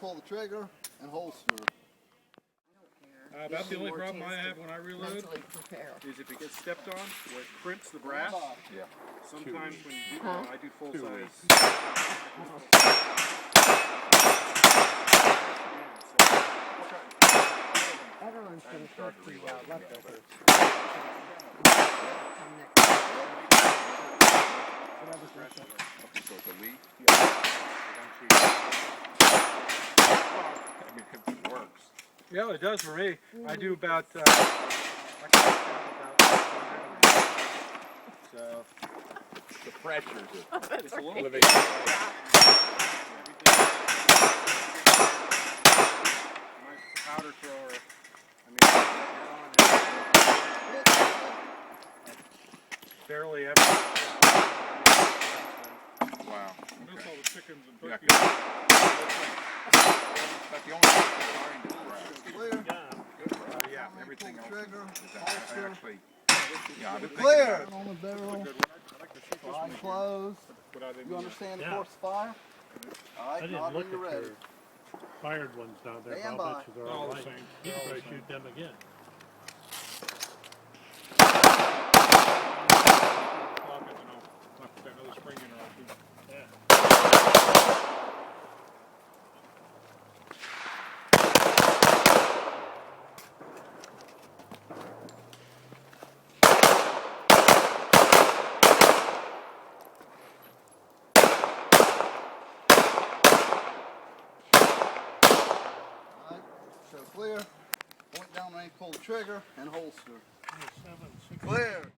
pull the trigger and holster. About the only problem I have when I reload is if it gets stepped on, where it crimps the brass. Yeah. Sometimes when you do, I do full size. Everyone's going to talk to you about leftovers. Okay, so it's a leaf? I mean, it works. Yeah, it does for me. I do about, so The pressures of it's a little living. my powder thrower. I mean, barely ever. Wow. Miss Okay. all the chickens and Yeah, turkeys. but the only thing behind is brass. Clear. Yeah, everything else Trigger. is I actually, yeah, I've been thinking Clear. about it. On the barrel. I like to shoot this Slide one. closed. But I didn't You understand the Yeah. course of fire? All I right, didn't nod when look you're at ready. your fired ones down there, Stand but I'll by. bet you they're All all the right. same. You All can the probably same. shoot them again. Pockets and I'll put another spring in or I'll shoot. Yeah. All right, so clear. Point down range, pull the trigger and holster. 7, 6. Clear.